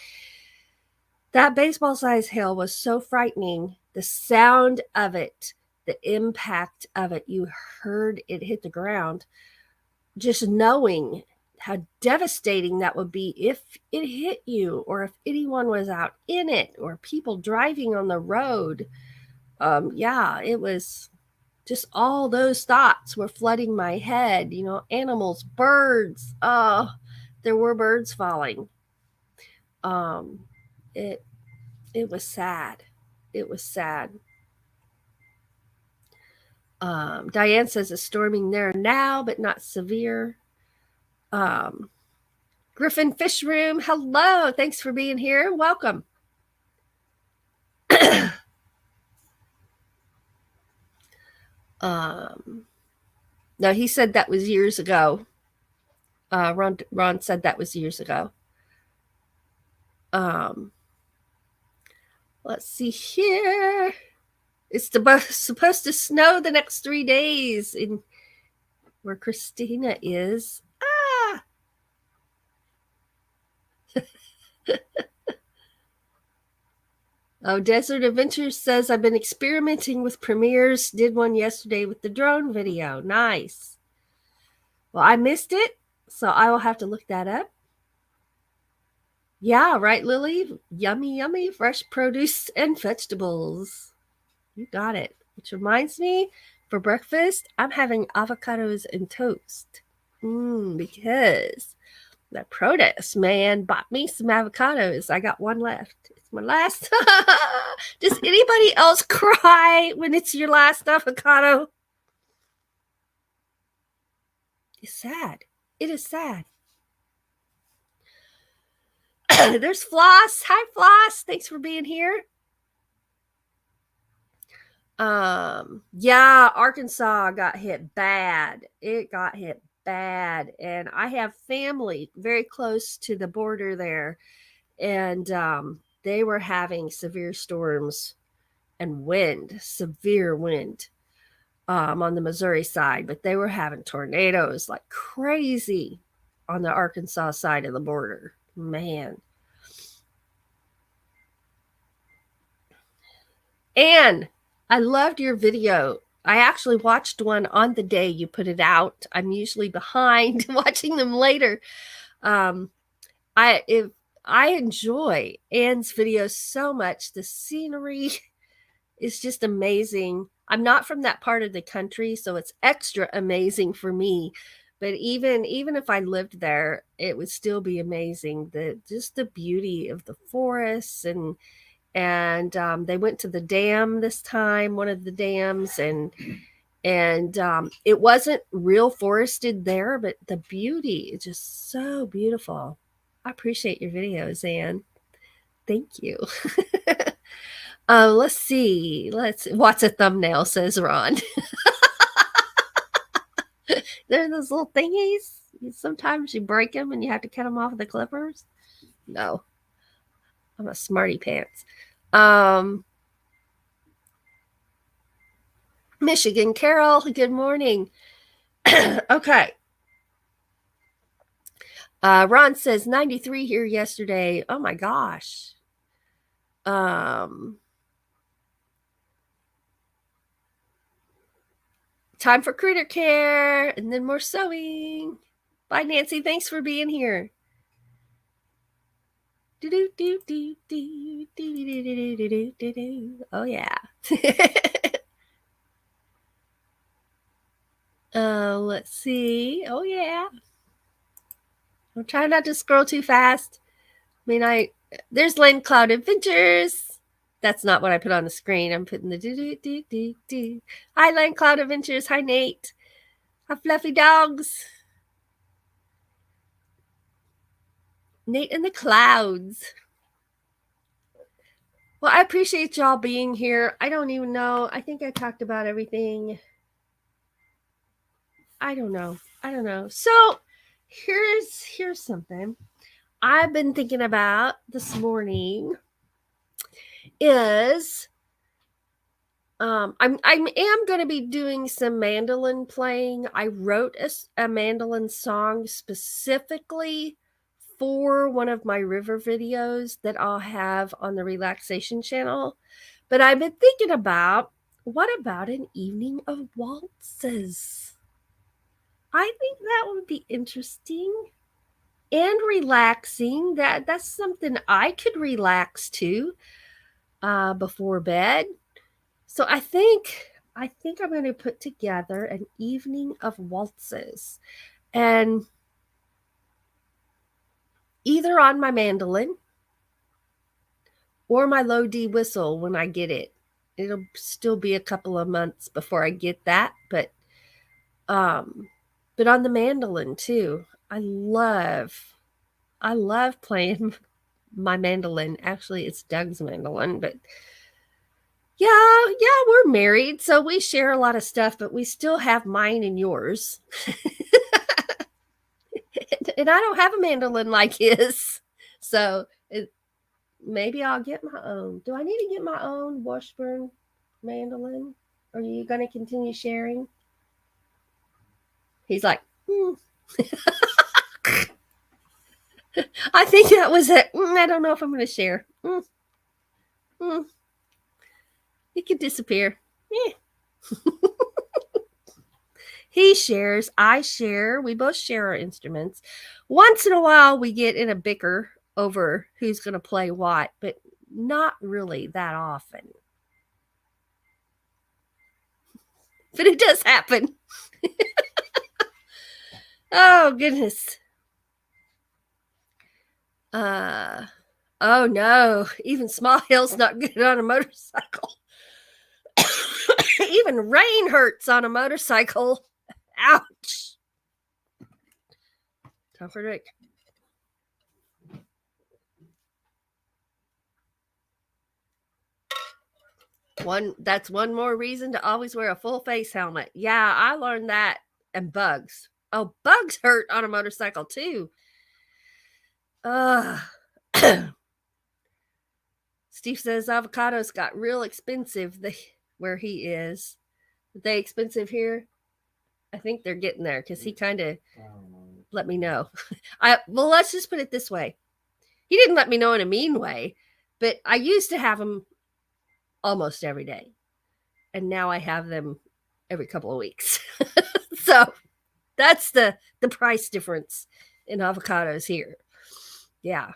That baseball size hail was so frightening. The sound of it, the impact of it, you heard it hit the ground. Just knowing how devastating that would be if it hit you, or if anyone was out in it, or people driving on the road. Yeah, it was just all those thoughts were flooding my head. Animals, birds. Oh, there were birds falling. It was sad. It was sad. Diane says it's storming there now, but not severe. Griffin Fish Room, hello. Thanks for being here. Welcome. No, he said that was years ago. Ron said that was years ago. Let's see here. It's supposed to snow the next 3 days in where Christina is. Ah. Oh, Desert Adventures says I've been experimenting with premieres. Did one yesterday with the drone video. Nice. Well, I missed it, so I will have to look that up. Yeah, right, Lily? Yummy, yummy, fresh produce and vegetables. You got it. Which reminds me, for breakfast, I'm having avocados and toast. Because the produce man bought me some avocados. I got one left. It's my last. Does anybody else cry when it's your last avocado? It's sad. It is sad. There's Floss. Hi, Floss. Thanks for being here. Yeah, Arkansas got hit bad. It got hit bad. And I have family very close to the border there. And they were having severe storms and wind, severe wind on the Missouri side. But they were having tornadoes like crazy on the Arkansas side of the border. Man. And I loved your video. I actually watched one on the day you put it out. I'm usually behind watching them later. I enjoy Anne's videos so much. The scenery is just amazing. I'm not from that part of the country, so it's extra amazing for me. But even if I lived there, it would still be amazing. Just the beauty of the forests and they went to the dam this time, one of the dams, and it wasn't real forested there, but the beauty is just so beautiful. I appreciate your videos, Anne. Thank you. Let's see. What's a thumbnail, says Ron. They're those little thingies. Sometimes you break them and you have to cut them off with the clippers. No, I'm a smarty pants. Michigan Carol, good morning. Okay. Ron says 93 here yesterday. Oh my gosh. Time for critter care and then more sewing. Bye, Nancy. Thanks for being here. Oh yeah. Let's see. Oh yeah. I'm trying not to scroll too fast. I mean, there's Lane Cloud Adventures. That's not what I put on the screen. I'm putting the do. Hi, Lane Cloud Adventures. Hi, Nate. Hi, Fluffy Dogs. Nate in the clouds. Well, I appreciate y'all being here. I don't even know. I think I talked about everything. I don't know. So here's something I've been thinking about this morning is I am going to be doing some mandolin playing. I wrote a mandolin song specifically for one of my river videos that I'll have on the Relaxation channel. But I've been thinking about, what about an evening of waltzes? I think that would be interesting and relaxing. That's something I could relax to before bed. So I think I'm going to put together an evening of waltzes, and either on my mandolin or my low D whistle when I get it. It'll still be a couple of months before I get that, but on the mandolin too. I love I love playing my mandolin. Actually, it's Doug's mandolin, but yeah, we're married, so we share a lot of stuff, but we still have mine and yours. And I don't have a mandolin like his. So maybe I'll get my own. Do I need to get my own Washburn mandolin? Are you going to continue sharing? He's like, I think that was it. I don't know if I'm going to share. It could disappear. He shares. I share. We both share our instruments. Once in a while, we get in a bicker over who's going to play what, but not really that often. But it does happen. Oh, goodness. Oh no, even small hills not good on a motorcycle. Even rain hurts on a motorcycle. Ouch. Time for a drink. That's one more reason to always wear a full face helmet. Yeah, I learned that. And bugs. Oh, bugs hurt on a motorcycle too. Steve says avocados got real expensive where he is. Are they expensive here? I think they're getting there because he kind of let me know. Well, let's just put it this way. He didn't let me know in a mean way, but I used to have them almost every day. And now I have them every couple of weeks. So that's the price difference in avocados here. Yeah.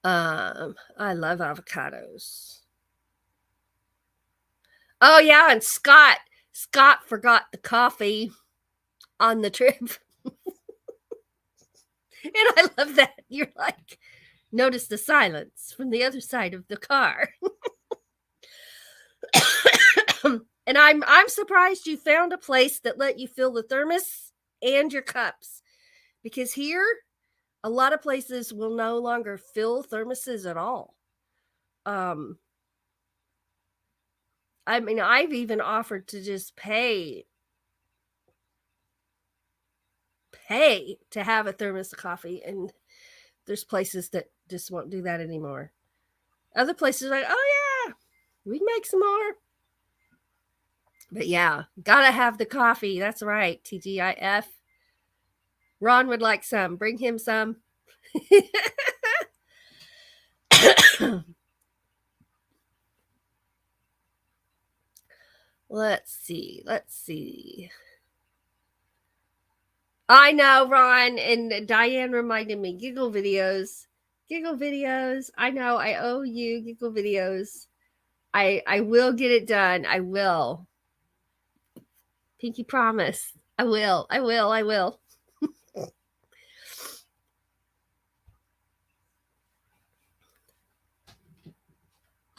I love avocados. Oh yeah, and Scott forgot the coffee on the trip. And I love that. You're like, notice the silence from the other side of the car. And I'm surprised you found a place that let you fill the thermos and your cups. Because here, a lot of places will no longer fill thermoses at all. I mean, I've even offered to just pay to have a thermos of coffee, and there's places that just won't do that anymore. Other places are like, oh yeah, we can make some more. But yeah, gotta have the coffee. That's right, TGIF. Ron would like some. Bring him some. Let's see. I know, Ron, and Diane reminded me. Giggle videos. I know, I owe you giggle videos. I will get it done. I will. Pinky promise. I will.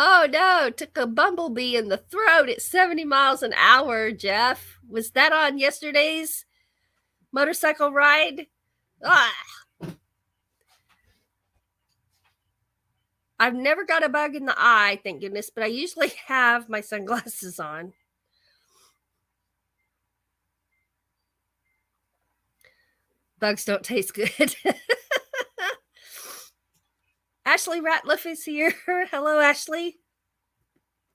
Oh no, took a bumblebee in the throat at 70 miles an hour, Jeff. Was that on yesterday's motorcycle ride? Ah. I've never got a bug in the eye, thank goodness, but I usually have my sunglasses on. Bugs don't taste good. Ashley Ratliff is here. Hello, Ashley.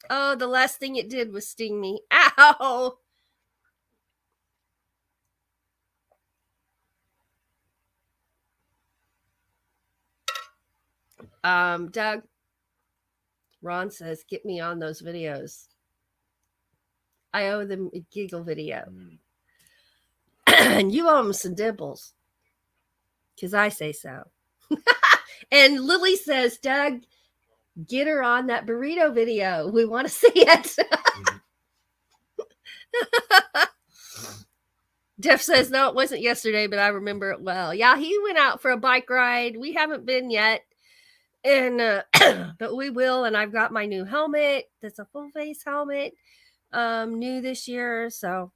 Oh, the last thing it did was sting me. Ow! Doug, Ron says, get me on those videos. I owe them a giggle video. And you owe them some dimples. Because I say so. And Lily says, Doug, get her on that burrito video. We want to see it. Jeff says, no, it wasn't yesterday, but I remember it well. Yeah, he went out for a bike ride. We haven't been yet. And but we will. And I've got my new helmet. That's a full face helmet. New this year. So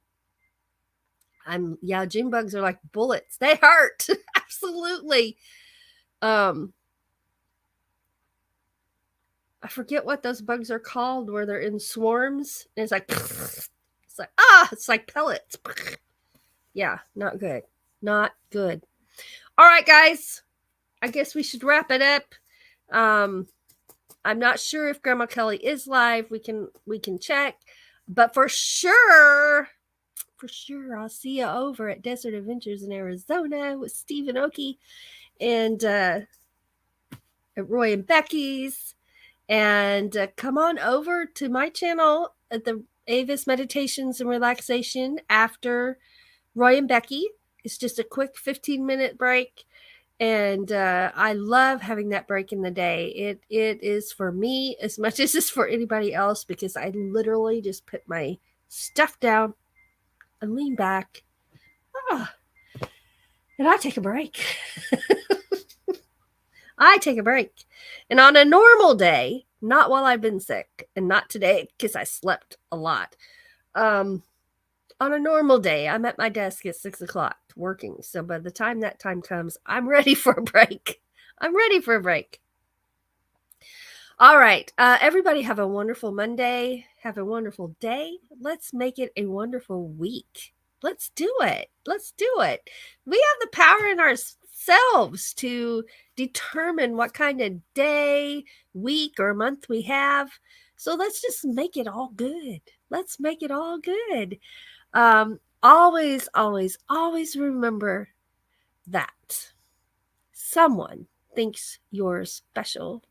Yeah, June bugs are like bullets. They hurt. Absolutely. I forget what those bugs are called where they're in swarms. And it's like it's like pellets. Yeah, not good. Not good. All right, guys. I guess we should wrap it up. Um, I'm not sure if Grandma Kelly is live. We can check, but for sure, I'll see you over at Desert Adventures in Arizona with Stephen Oakey and at Roy and Becky's. And come on over to my channel at the Avis Meditations and Relaxation after Roy and Becky. It's just a quick 15-minute break. And I love having that break in the day. It is for me as much as it's for anybody else, because I literally just put my stuff down and lean back. And I take a break. I take a break. And on a normal day, not while I've been sick, and not today because I slept a lot. On a normal day, I'm at my desk at 6:00 working. So by the time that time comes, I'm ready for a break. I'm ready for a break. All right. Everybody have a wonderful Monday. Have a wonderful day. Let's make it a wonderful week. Let's do it. Let's do it. We have the power in ourselves to determine what kind of day, week, or month we have. So let's just make it all good. Let's make it all good. Always, always, always remember that someone thinks you're special.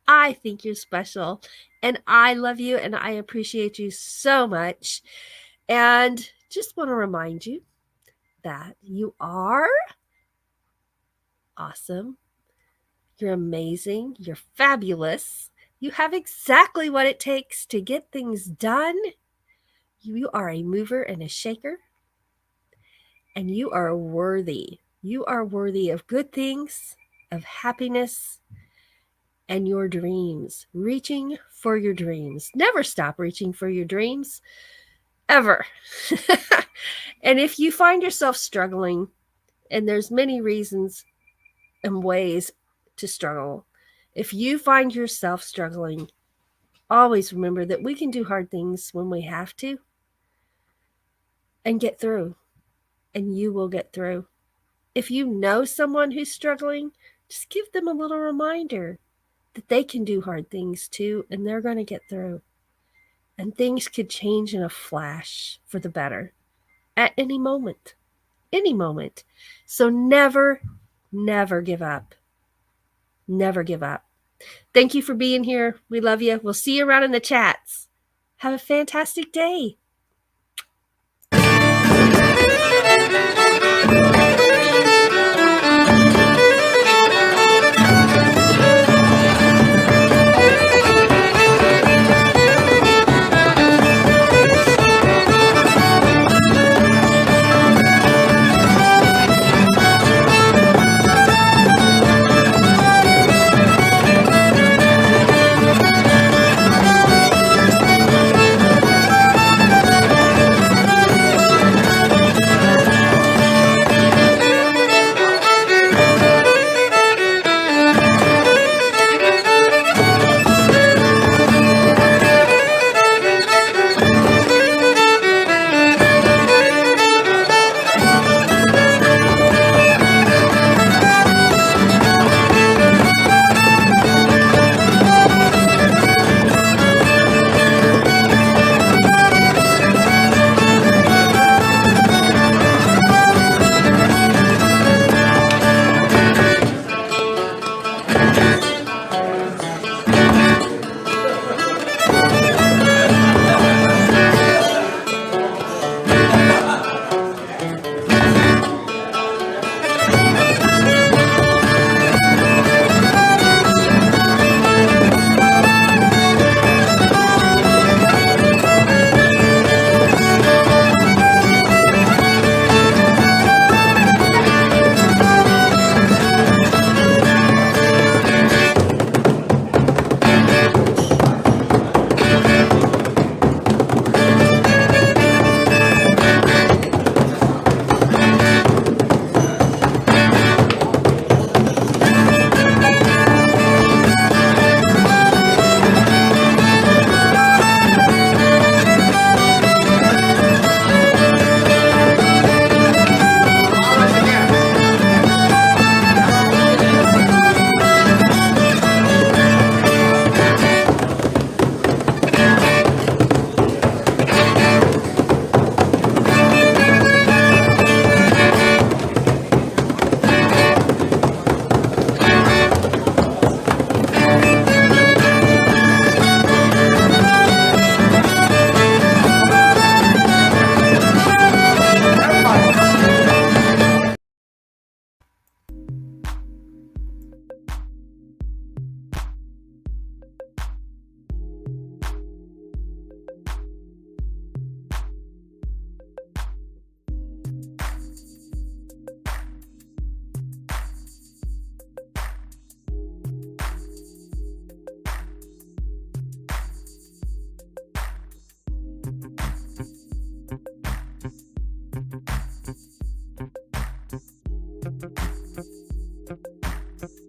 I think you're special, and I love you, and I appreciate you so much. And just want to remind you that you are awesome. You're amazing. You're fabulous. You have exactly what it takes to get things done. You are a mover and a shaker, and you are worthy. You are worthy of good things, of happiness, and your dreams. Reaching for your dreams. Never stop reaching for your dreams, ever. And if you find yourself struggling, and there's many reasons and ways to struggle, if you find yourself struggling, always remember that we can do hard things when we have to and get through, and you will get through. If you know someone who's struggling, just give them a little reminder that they can do hard things too, and they're going to get through. And things could change in a flash for the better at any moment. Any moment. So never, never give up. Never give up. Thank you for being here. We love you. We'll see you around in the chats. Have a fantastic day.